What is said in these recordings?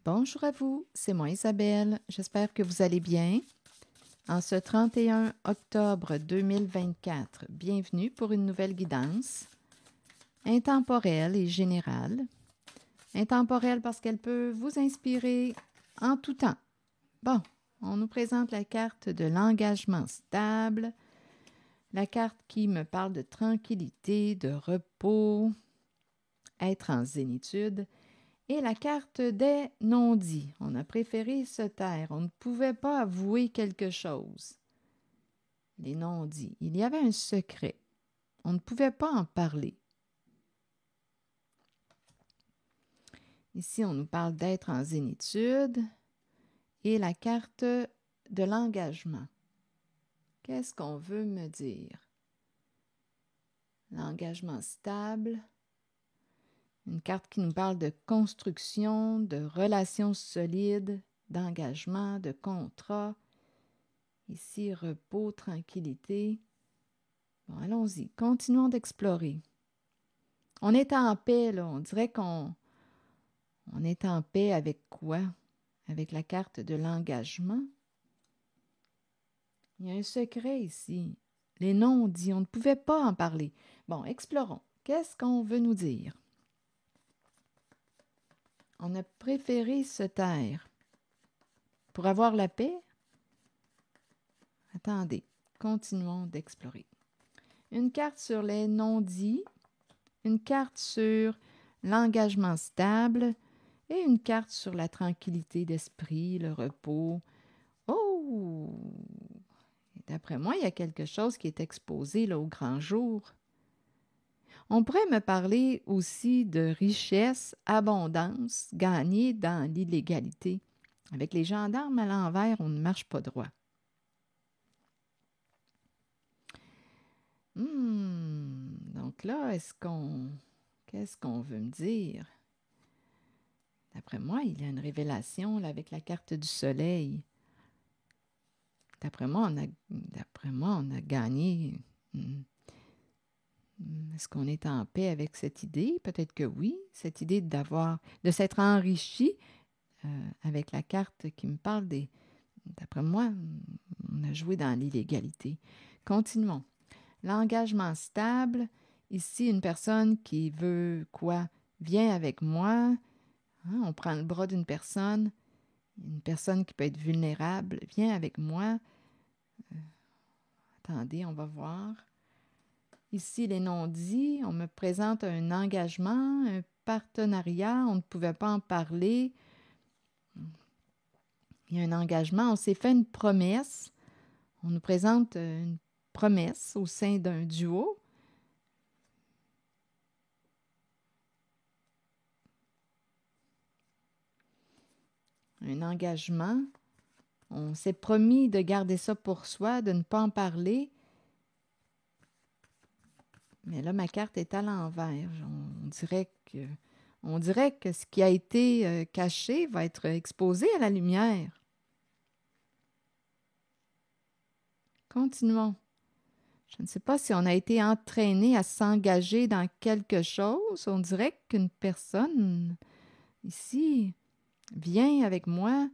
Bonjour à vous, c'est moi Isabelle. J'espère que vous allez bien. En ce 31 octobre 2024, bienvenue pour une nouvelle guidance intemporelle et générale. Intemporelle parce qu'elle peut vous inspirer en tout temps. Bon, on nous présente la carte de l'engagement stable, la carte qui me parle de tranquillité, de repos, être en zénitude. Et la carte des non-dits. On a préféré se taire. On ne pouvait pas avouer quelque chose. Les non-dits. Il y avait un secret. On ne pouvait pas en parler. Ici, on nous parle d'être en zénitude. Et la carte de l'engagement. Qu'est-ce qu'on veut me dire? L'engagement stable. Une carte qui nous parle de construction, de relations solides, d'engagement, de contrat. Ici, repos, tranquillité. Bon, allons-y. Continuons d'explorer. On est en paix, là. On dirait qu'on est en paix avec quoi? Avec la carte de l'engagement. Il y a un secret ici. Les non-dits, on ne pouvait pas en parler. Bon, explorons. Qu'est-ce qu'on veut nous dire? On a préféré se taire. Pour avoir la paix? Attendez, continuons d'explorer. Une carte sur les non-dits, une carte sur l'engagement stable et une carte sur la tranquillité d'esprit, le repos. Oh! D'après moi, il y a quelque chose qui est exposé là, au grand jour. On pourrait me parler aussi de richesse, abondance, gagnée dans l'illégalité. Avec les gendarmes à l'envers, on ne marche pas droit. Donc là, qu'est-ce qu'on veut me dire? D'après moi, il y a une révélation là, avec la carte du soleil. D'après moi, on a gagné. Est-ce qu'on est en paix avec cette idée? Peut-être que oui. Cette idée de s'être enrichi avec la carte qui me parle des... D'après moi, on a joué dans l'illégalité. Continuons. L'engagement stable. Ici, une personne qui veut quoi? Viens avec moi. Hein, on prend le bras d'une personne qui peut être vulnérable. Viens avec moi. Attendez, on va voir. Ici, les non-dits, on me présente un engagement, un partenariat, on ne pouvait pas en parler. Il y a un engagement, on s'est fait une promesse. On nous présente une promesse au sein d'un duo. Un engagement. On s'est promis de garder ça pour soi, de ne pas en parler. Mais là, ma carte est à l'envers. On dirait que ce qui a été caché va être exposé à la lumière. Continuons. Je ne sais pas si on a été entraîné à s'engager dans quelque chose. On dirait qu'une personne ici vient avec moi.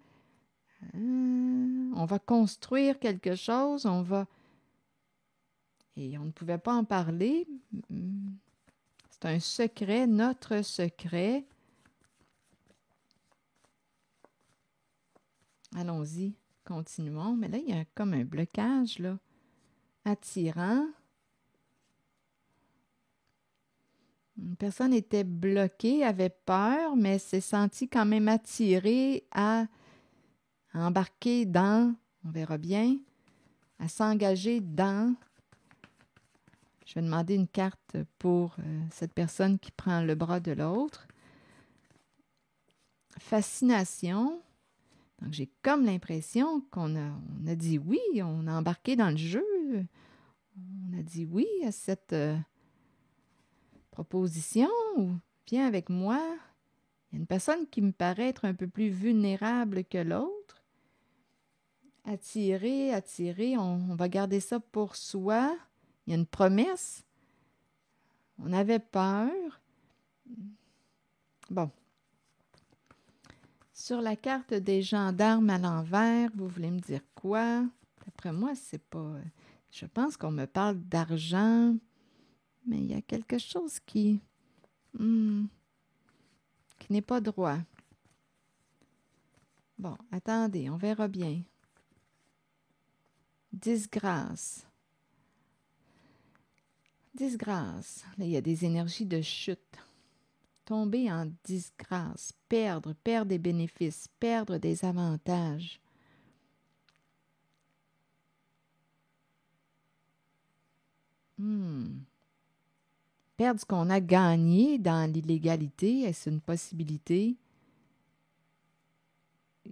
On va construire quelque chose. Et on ne pouvait pas en parler. C'est un secret, notre secret. Allons-y, continuons. Mais là, il y a comme un blocage, là. Attirant. Une personne était bloquée, avait peur, mais s'est sentie quand même attirée à embarquer dans, on verra bien, à s'engager dans. Je vais demander une carte pour cette personne qui prend le bras de l'autre. Fascination. Donc, j'ai comme l'impression qu'on a dit oui, on a embarqué dans le jeu. On a dit oui à cette proposition. Viens avec moi. Il y a une personne qui me paraît être un peu plus vulnérable que l'autre. Attirer, on va garder ça pour soi. Il y a une promesse. On avait peur. Bon. Sur la carte des gendarmes à l'envers, vous voulez me dire quoi? D'après moi, c'est pas... Je pense qu'on me parle d'argent, mais il y a quelque chose qui n'est pas droit. Bon, attendez, on verra bien. Disgrâce. Disgrâce. Là, il y a des énergies de chute. Tomber en disgrâce, perdre des bénéfices, perdre des avantages. Perdre ce qu'on a gagné dans l'illégalité, est-ce une possibilité?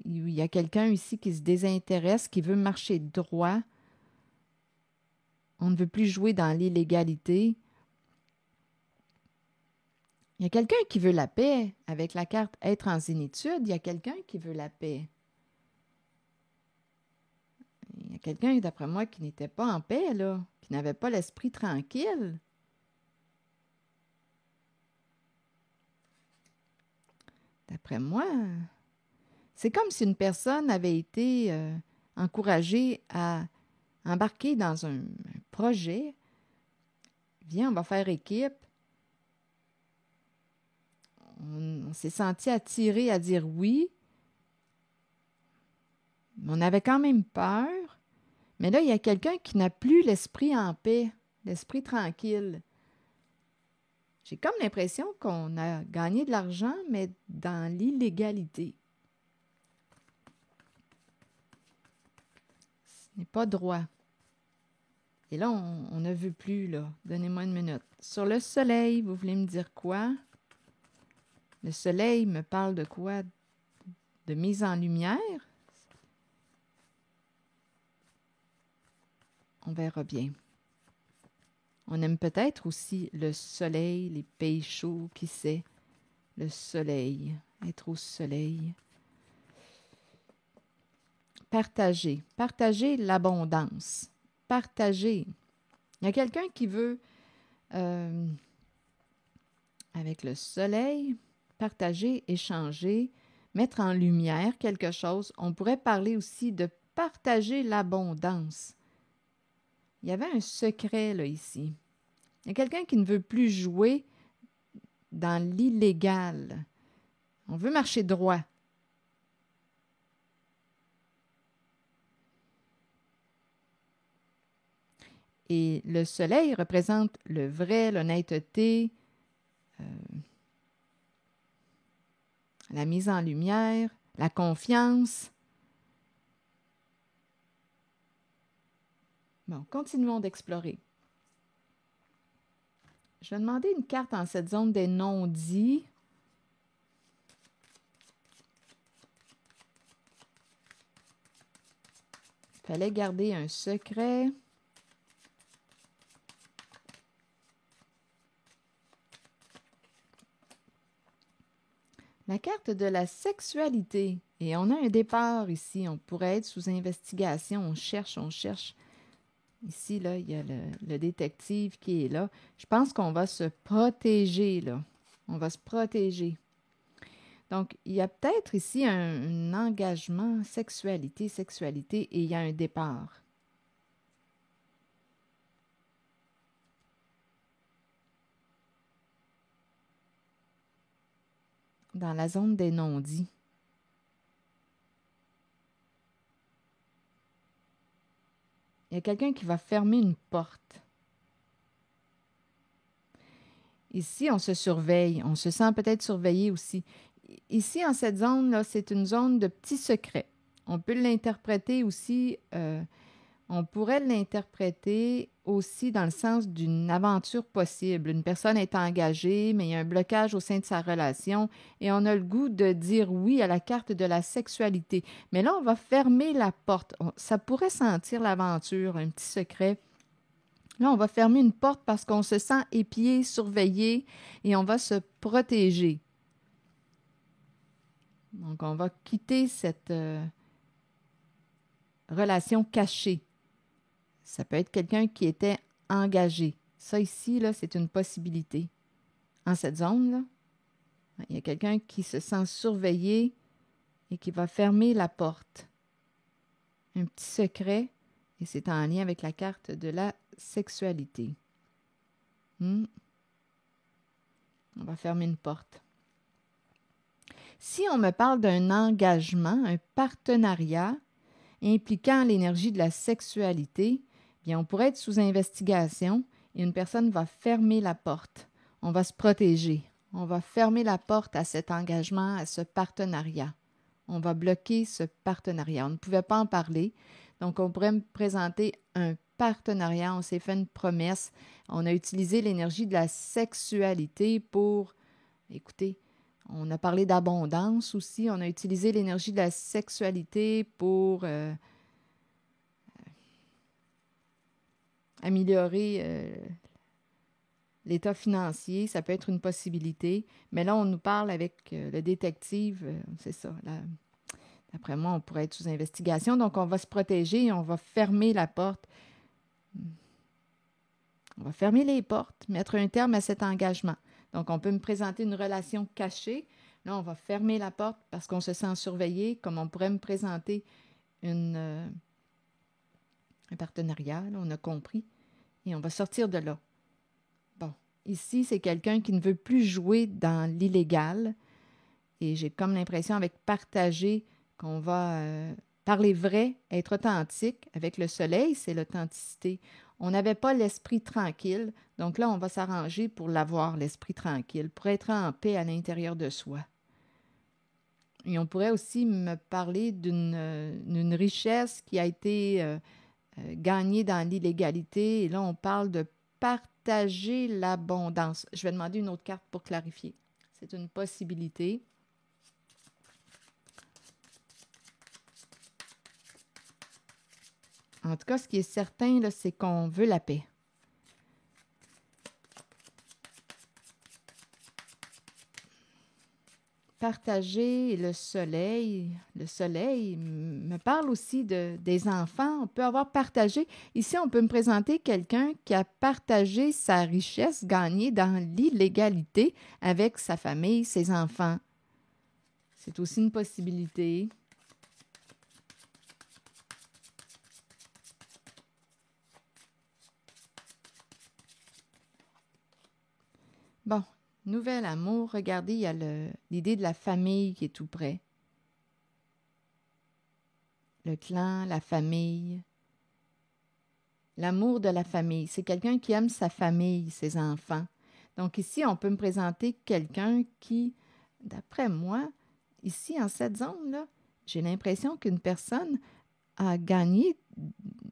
Il y a quelqu'un ici qui se désintéresse, qui veut marcher droit. On ne veut plus jouer dans l'illégalité. Il y a quelqu'un qui veut la paix. Avec la carte « Être en zénitude », il y a quelqu'un qui veut la paix. Il y a quelqu'un, d'après moi, qui n'était pas en paix, là, qui n'avait pas l'esprit tranquille. D'après moi, c'est comme si une personne avait été encouragée à embarquer dans un projet. Viens, on va faire équipe. On s'est senti attiré à dire oui. Mais on avait quand même peur. Mais là, il y a quelqu'un qui n'a plus l'esprit en paix, l'esprit tranquille. J'ai comme l'impression qu'on a gagné de l'argent, mais dans l'illégalité. Ce n'est pas droit. Et là, on ne veut plus, là. Donnez-moi une minute. Sur le soleil, vous voulez me dire quoi? Le soleil me parle de quoi? De mise en lumière? On verra bien. On aime peut-être aussi le soleil, les pays chauds, qui sait? Le soleil, être au soleil. Partager. Partager l'abondance. Partager. Il y a quelqu'un qui veut, avec le soleil, partager, échanger, mettre en lumière quelque chose. On pourrait parler aussi de partager l'abondance. Il y avait un secret, là, ici. Il y a quelqu'un qui ne veut plus jouer dans l'illégal. On veut marcher droit. Et le soleil représente le vrai, l'honnêteté, la mise en lumière, la confiance. Bon, continuons d'explorer. Je vais demander une carte en cette zone des non-dits. Il fallait garder un secret. La carte de la sexualité. Et on a un départ ici. On pourrait être sous investigation. On cherche. Ici, là, il y a le détective qui est là. Je pense qu'on va se protéger, là. On va se protéger. Donc, il y a peut-être ici un engagement, sexualité, et il y a un départ. Dans la zone des non-dits. Il y a quelqu'un qui va fermer une porte. Ici, on se surveille. On se sent peut-être surveillé aussi. Ici, en cette zone-là, c'est une zone de petits secrets. On peut l'interpréter aussi, on pourrait l'interpréter aussi dans le sens d'une aventure possible. Une personne est engagée, mais il y a un blocage au sein de sa relation et on a le goût de dire oui à la carte de la sexualité. Mais là, on va fermer la porte. Ça pourrait sentir l'aventure, un petit secret. Là, on va fermer une porte parce qu'on se sent épié, surveillé et on va se protéger. Donc, on va quitter cette relation cachée. Ça peut être quelqu'un qui était engagé. Ça ici, là, c'est une possibilité. En cette zone-là, il y a quelqu'un qui se sent surveillé et qui va fermer la porte. Un petit secret, et c'est en lien avec la carte de la sexualité. On va fermer une porte. Si on me parle d'un engagement, un partenariat impliquant l'énergie de la sexualité, bien, on pourrait être sous investigation et une personne va fermer la porte. On va se protéger. On va fermer la porte à cet engagement, à ce partenariat. On va bloquer ce partenariat. On ne pouvait pas en parler. Donc, on pourrait me présenter un partenariat. On s'est fait une promesse. On a utilisé l'énergie de la sexualité pour, écoutez, on a parlé d'abondance aussi. On a utilisé l'énergie de la sexualité pour améliorer l'état financier. Ça peut être une possibilité. Mais là, on nous parle avec le détective. C'est ça. D'après moi, on pourrait être sous investigation. Donc, on va se protéger et on va fermer la porte. On va fermer les portes, mettre un terme à cet engagement. Donc, on peut me présenter une relation cachée. Là, on va fermer la porte parce qu'on se sent surveillé, comme on pourrait me présenter un partenariat. Là, on a compris. Et on va sortir de là. Bon, ici, c'est quelqu'un qui ne veut plus jouer dans l'illégal. Et j'ai comme l'impression, avec partager, qu'on va parler vrai, être authentique. Avec le soleil, c'est l'authenticité. On n'avait pas l'esprit tranquille. Donc là, on va s'arranger pour l'avoir, l'esprit tranquille, pour être en paix à l'intérieur de soi. Et on pourrait aussi me parler d'une richesse qui a été gagnée dans l'illégalité. Et là, on parle de partager l'abondance. Je vais demander une autre carte pour clarifier. C'est une possibilité. En tout cas, ce qui est certain, là, c'est qu'on veut la paix. Partager le soleil. Le soleil me parle aussi des enfants. On peut avoir partagé. Ici, on peut me présenter quelqu'un qui a partagé sa richesse gagnée dans l'illégalité avec sa famille, ses enfants. C'est aussi une possibilité. Bon, nouvel amour. Regardez, il y a l'idée de la famille qui est tout près. Le clan, la famille. L'amour de la famille. C'est quelqu'un qui aime sa famille, ses enfants. Donc ici, on peut me présenter quelqu'un qui, d'après moi, ici, en cette zone-là, j'ai l'impression qu'une personne a gagné,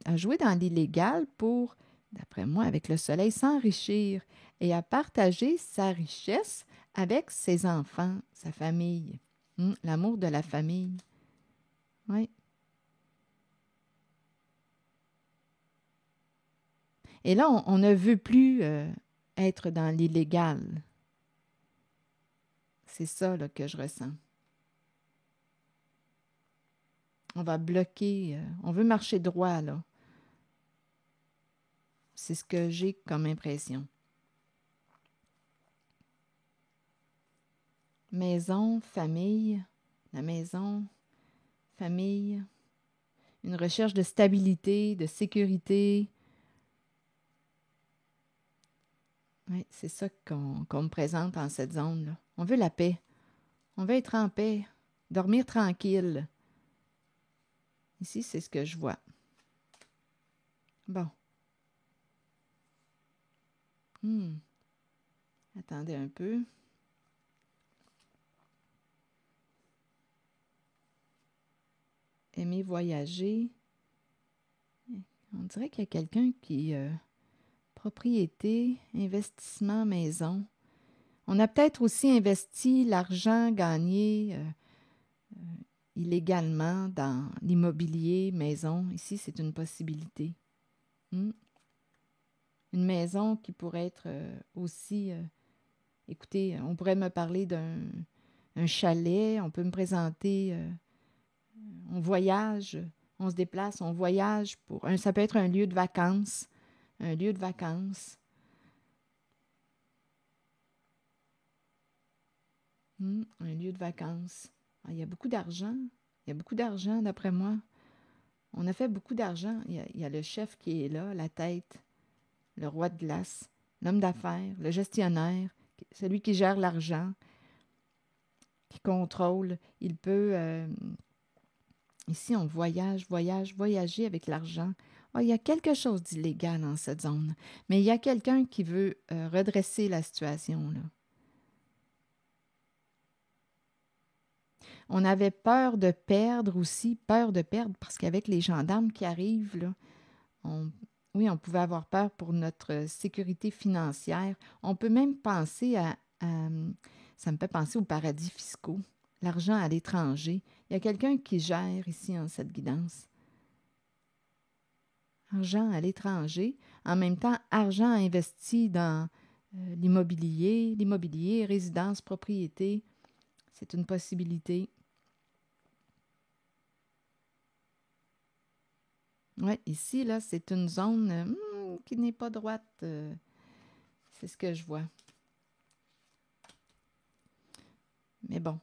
a joué dans l'illégal pour, d'après moi, avec le soleil, s'enrichir et a partagé sa richesse avec ses enfants, sa famille. L'amour de la famille. Oui. Et là, on ne veut plus être dans l'illégal. C'est ça là, que je ressens. On va bloquer, on veut marcher droit, là. C'est ce que j'ai comme impression. Maison, famille, la maison, famille, une recherche de stabilité, de sécurité. Oui, c'est ça qu'on me présente en cette zone-là. On veut la paix. On veut être en paix, dormir tranquille. Ici, c'est ce que je vois. Bon. Attendez un peu. Aimer voyager. On dirait qu'il y a quelqu'un qui... propriété, investissement, maison. On a peut-être aussi investi l'argent gagné illégalement dans l'immobilier, maison. Ici, c'est une possibilité. Une maison qui pourrait être aussi... écoutez, on pourrait me parler d'un chalet. On peut me présenter... on voyage, on se déplace, on voyage pour... ça peut être un lieu de vacances. Un lieu de vacances. Un lieu de vacances. Ah, il y a beaucoup d'argent. Il y a beaucoup d'argent, d'après moi. On a fait beaucoup d'argent. Il y a le chef qui est là, la tête, le roi de glace, l'homme d'affaires, le gestionnaire, celui qui gère l'argent, qui contrôle. Il peut... ici, on voyager avec l'argent. Ah, il y a quelque chose d'illégal dans cette zone. Mais il y a quelqu'un qui veut redresser la situation, là. On avait peur de perdre aussi, peur de perdre, parce qu'avec les gendarmes qui arrivent, là, oui, on pouvait avoir peur pour notre sécurité financière. On peut même penser ça me fait penser aux paradis fiscaux, l'argent à l'étranger. Il y a quelqu'un qui gère ici en cette guidance. Argent à l'étranger. En même temps, argent investi dans l'immobilier, résidence, propriété. C'est une possibilité. Oui, ici, là, c'est une zone qui n'est pas droite. C'est ce que je vois. Mais bon,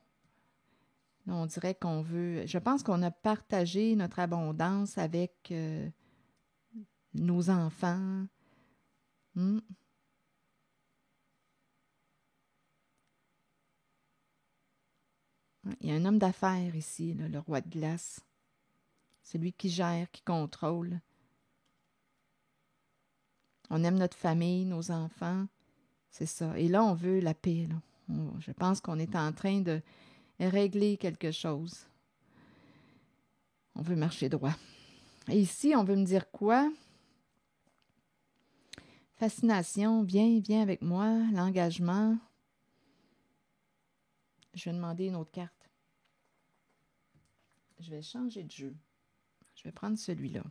là, on dirait qu'on veut... Je pense qu'on a partagé notre abondance avec nos enfants. Hmm. Il y a un homme d'affaires ici, là, le roi de glace. Celui qui gère, qui contrôle. On aime notre famille, nos enfants. C'est ça. Et là, on veut la paix, là. Je pense qu'on est en train de régler quelque chose. On veut marcher droit. Et ici, on veut me dire quoi? Fascination, viens avec moi. L'engagement. Je vais demander une autre carte. Je vais changer de jeu. Je vais prendre celui-là.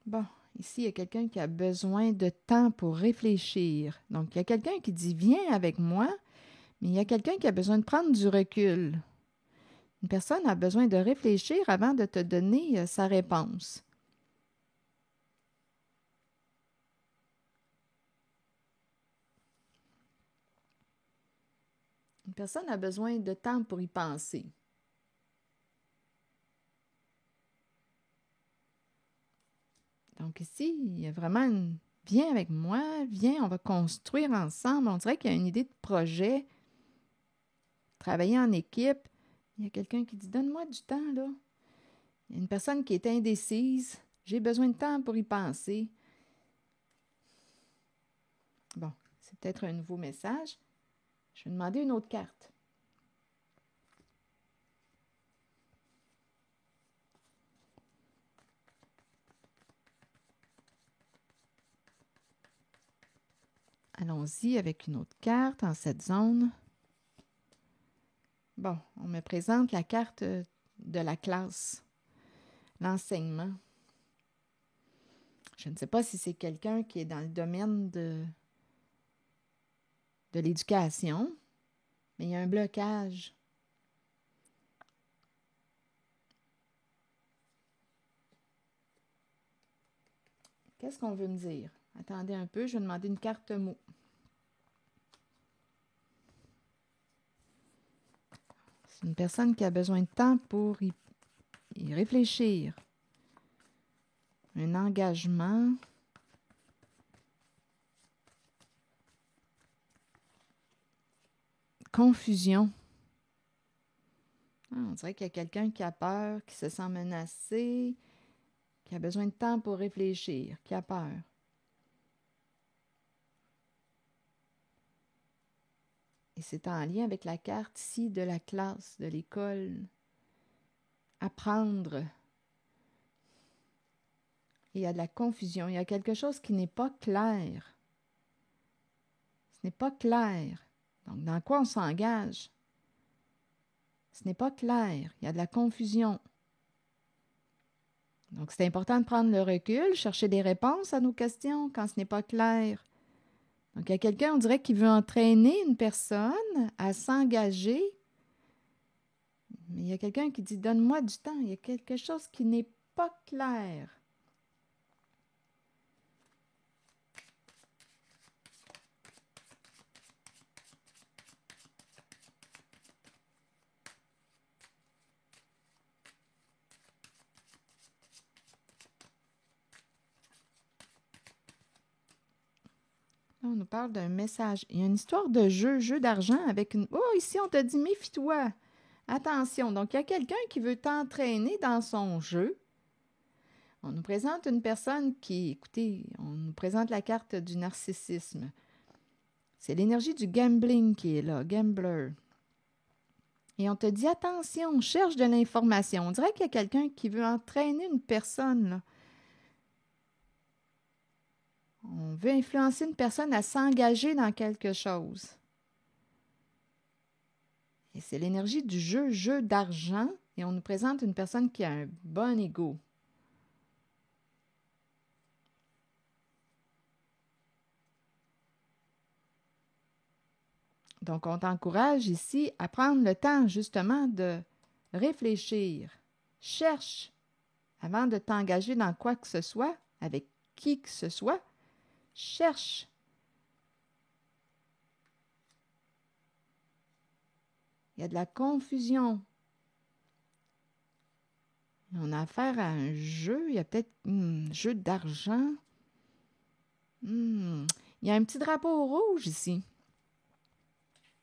Bon, ici, il y a quelqu'un qui a besoin de temps pour réfléchir. Donc, il y a quelqu'un qui dit « Viens avec moi », mais il y a quelqu'un qui a besoin de prendre du recul. Une personne a besoin de réfléchir avant de te donner sa réponse. Une personne a besoin de temps pour y penser. Donc ici, il y a vraiment une... Viens avec moi, viens, on va construire ensemble. On dirait qu'il y a une idée de projet, travailler en équipe. Il y a quelqu'un qui dit « Donne-moi du temps, là. » Il y a une personne qui est indécise. J'ai besoin de temps pour y penser. Bon, c'est peut-être un nouveau message. Je vais demander une autre carte. Allons-y avec une autre carte en cette zone. Bon, on me présente la carte de la classe, l'enseignement. Je ne sais pas si c'est quelqu'un qui est dans le domaine de l'éducation, mais il y a un blocage. Qu'est-ce qu'on veut me dire? Attendez un peu, je vais demander une carte mot. C'est une personne qui a besoin de temps pour y réfléchir. Un engagement. Confusion. Ah, on dirait qu'il y a quelqu'un qui a peur, qui se sent menacé, qui a besoin de temps pour réfléchir, qui a peur. Et c'est en lien avec la carte ici de la classe, de l'école. Apprendre. Et il y a de la confusion. Il y a quelque chose qui n'est pas clair. Ce n'est pas clair. Donc, dans quoi on s'engage? Ce n'est pas clair. Il y a de la confusion. Donc, c'est important de prendre le recul, chercher des réponses à nos questions quand ce n'est pas clair. Donc, il y a quelqu'un, on dirait, qui veut entraîner une personne à s'engager. Mais il y a quelqu'un qui dit, donne-moi du temps. Il y a quelque chose qui n'est pas clair. Là, on nous parle d'un message. Il y a une histoire de jeu d'argent avec une... Oh, ici, on te dit, méfie-toi. Attention. Donc, il y a quelqu'un qui veut t'entraîner dans son jeu. On nous présente une personne qui, écoutez, on nous présente la carte du narcissisme. C'est l'énergie du gambling qui est là, gambler. Et on te dit, attention, cherche de l'information. On dirait qu'il y a quelqu'un qui veut entraîner une personne, là. On veut influencer une personne à s'engager dans quelque chose. Et c'est l'énergie du jeu d'argent. Et on nous présente une personne qui a un bon ego. Donc, on t'encourage ici à prendre le temps, justement, de réfléchir. Cherche, avant de t'engager dans quoi que ce soit, avec qui que ce soit, cherche. Il y a de la confusion. On a affaire à un jeu. Il y a peut-être un jeu d'argent. Il y a un petit drapeau rouge ici.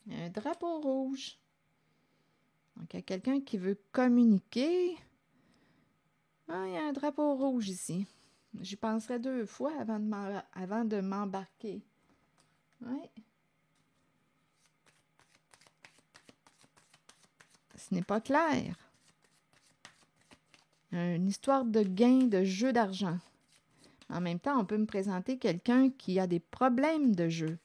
Il y a un drapeau rouge. Donc, il y a quelqu'un qui veut communiquer. Ah, il y a un drapeau rouge ici. J'y penserai 2 fois avant de m'embarquer. Oui. Ce n'est pas clair. Une histoire de gain, de jeu d'argent. En même temps, on peut me présenter quelqu'un qui a des problèmes de jeu.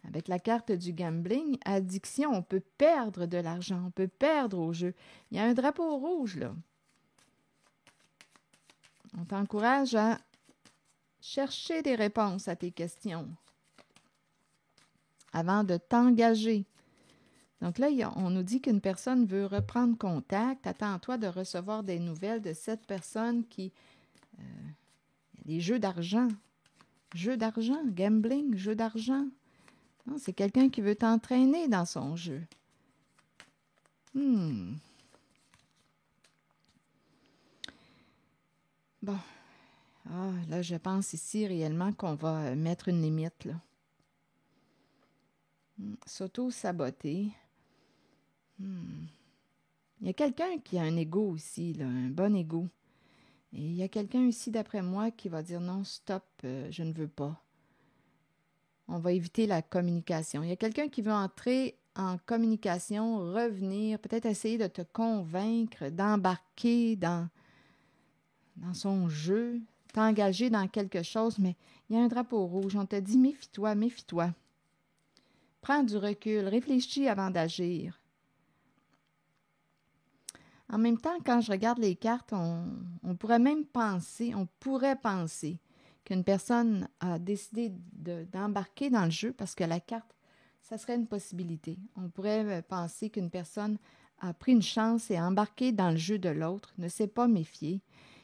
Avec la carte du gambling, addiction, on peut perdre de l'argent, on peut perdre au jeu. Il y a un drapeau rouge, là. On t'encourage à chercher des réponses à tes questions avant de t'engager. Donc là, on nous dit qu'une personne veut reprendre contact. Attends-toi de recevoir des nouvelles de cette personne qui... des jeux d'argent. Jeux d'argent, gambling, jeux d'argent. Non, c'est quelqu'un qui veut t'entraîner dans son jeu. Bon. Ah, là, je pense ici réellement qu'on va mettre une limite, là. S'auto-saboter. Il y a quelqu'un qui a un ego ici, là, un bon ego. Et il y a quelqu'un ici, d'après moi, qui va dire non, stop, je ne veux pas. On va éviter la communication. Il y a quelqu'un qui veut entrer en communication, revenir, peut-être essayer de te convaincre, d'embarquer dans son jeu, t'engager dans quelque chose, mais il y a un drapeau rouge. On te dit méfie-toi, méfie-toi. Prends du recul, réfléchis avant d'agir. En même temps, quand je regarde les cartes, on pourrait penser qu'une personne a décidé d'embarquer dans le jeu parce que la carte, ça serait une possibilité. On pourrait penser qu'une personne a pris une chance et a embarqué dans le jeu de l'autre, ne s'est pas méfiée.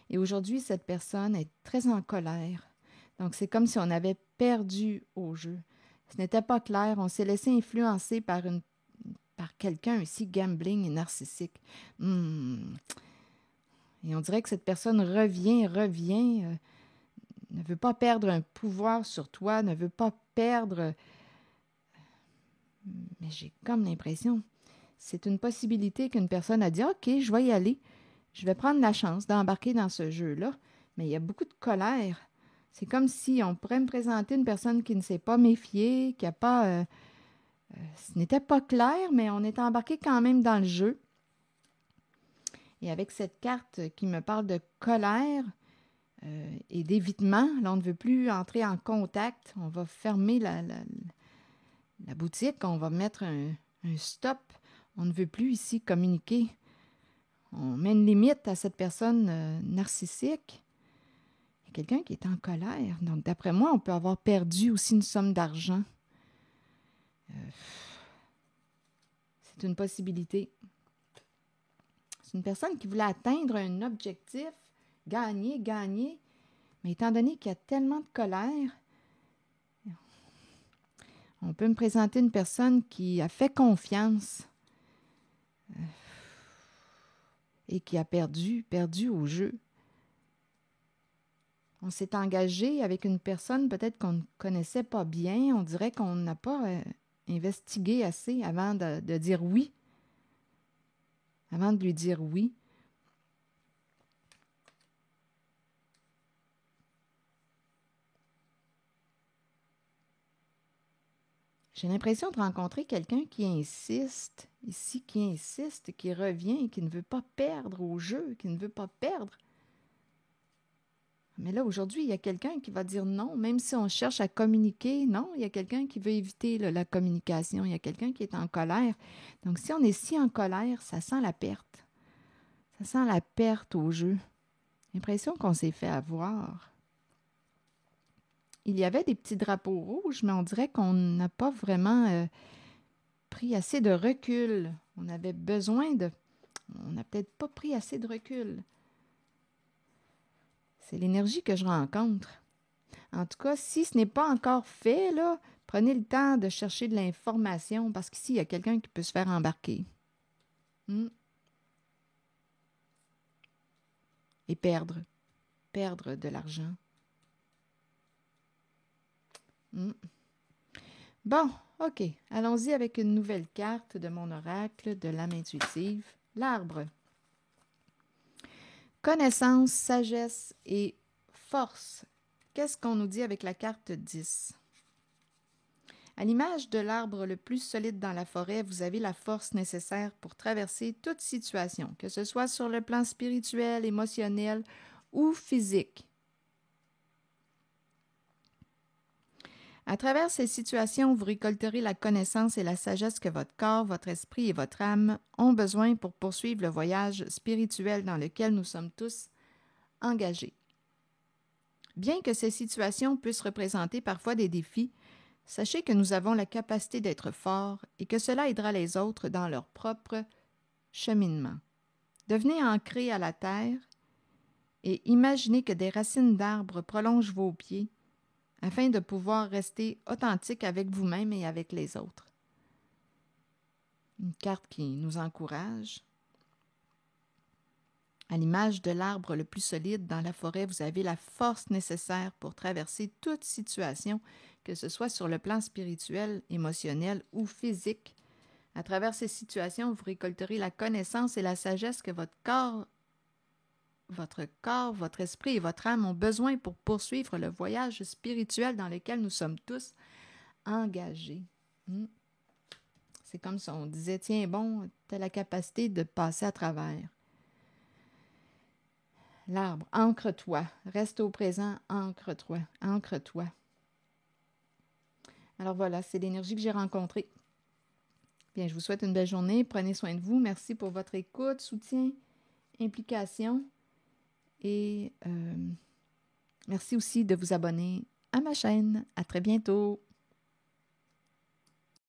Et aujourd'hui, cette personne est très en colère. Donc, c'est comme si on avait perdu au jeu. Ce n'était pas clair. On s'est laissé influencer par quelqu'un ici, gambling et narcissique. Et on dirait que cette personne revient, ne veut pas perdre un pouvoir sur toi, ne veut pas perdre... Mais j'ai comme l'impression, c'est une possibilité qu'une personne a dit « Ok, je vais y aller, je vais prendre la chance d'embarquer dans ce jeu-là. » Mais il y a beaucoup de colère. C'est comme si on pourrait me présenter une personne qui ne s'est pas méfiée, qui n'a pas... ce n'était pas clair, mais on est embarqué quand même dans le jeu. Et avec cette carte qui me parle de colère et d'évitement, là, on ne veut plus entrer en contact. On va fermer la boutique, on va mettre un stop. On ne veut plus ici communiquer. On met une limite à cette personne narcissique. Il y a quelqu'un qui est en colère. Donc, d'après moi, on peut avoir perdu aussi une somme d'argent. C'est une possibilité. C'est une personne qui voulait atteindre un objectif, gagner, mais étant donné qu'il y a tellement de colère, on peut me présenter une personne qui a fait confiance et qui a perdu au jeu. On s'est engagé avec une personne peut-être qu'on ne connaissait pas bien. On dirait qu'on n'a pas investigué assez avant de dire oui. Avant de lui dire oui. J'ai l'impression de rencontrer quelqu'un qui insiste, ici, qui revient, qui ne veut pas perdre au jeu, qui ne veut pas perdre. Mais là, aujourd'hui, il y a quelqu'un qui va dire non, même si on cherche à communiquer. Non, il y a quelqu'un qui veut éviter la communication. Il y a quelqu'un qui est en colère. Donc, si on est si en colère, ça sent la perte. Ça sent la perte au jeu. J'ai l'impression qu'on s'est fait avoir. Il y avait des petits drapeaux rouges, mais on dirait qu'on n'a pas vraiment pris assez de recul. On avait besoin de... On n'a peut-être pas pris assez de recul. C'est l'énergie que je rencontre. En tout cas, si ce n'est pas encore fait, là, prenez le temps de chercher de l'information parce qu'ici, il y a quelqu'un qui peut se faire embarquer. Et perdre de l'argent. Bon, OK. Allons-y avec une nouvelle carte de mon oracle de l'âme intuitive. L'arbre. Connaissance, sagesse et force. Qu'est-ce qu'on nous dit avec la carte 10? À l'image de l'arbre le plus solide dans la forêt, vous avez la force nécessaire pour traverser toute situation, que ce soit sur le plan spirituel, émotionnel ou physique. À travers ces situations, vous récolterez la connaissance et la sagesse que votre corps, votre esprit et votre âme ont besoin pour poursuivre le voyage spirituel dans lequel nous sommes tous engagés. Bien que ces situations puissent représenter parfois des défis, sachez que nous avons la capacité d'être forts et que cela aidera les autres dans leur propre cheminement. Devenez ancrés à la terre et imaginez que des racines d'arbres prolongent vos pieds afin de pouvoir rester authentique avec vous-même et avec les autres. Une carte qui nous encourage. À l'image de l'arbre le plus solide dans la forêt, vous avez la force nécessaire pour traverser toute situation, que ce soit sur le plan spirituel, émotionnel ou physique. À travers ces situations, vous récolterez la connaissance et la sagesse que votre corps, votre esprit et votre âme ont besoin pour poursuivre le voyage spirituel dans lequel nous sommes tous engagés. C'est comme si on disait, tiens bon, tu as la capacité de passer à travers. L'arbre, ancre-toi, reste au présent, ancre-toi. Alors voilà, c'est l'énergie que j'ai rencontrée. Bien, je vous souhaite une belle journée, prenez soin de vous, merci pour votre écoute, soutien, implication et merci aussi de vous abonner à ma chaîne. À très bientôt!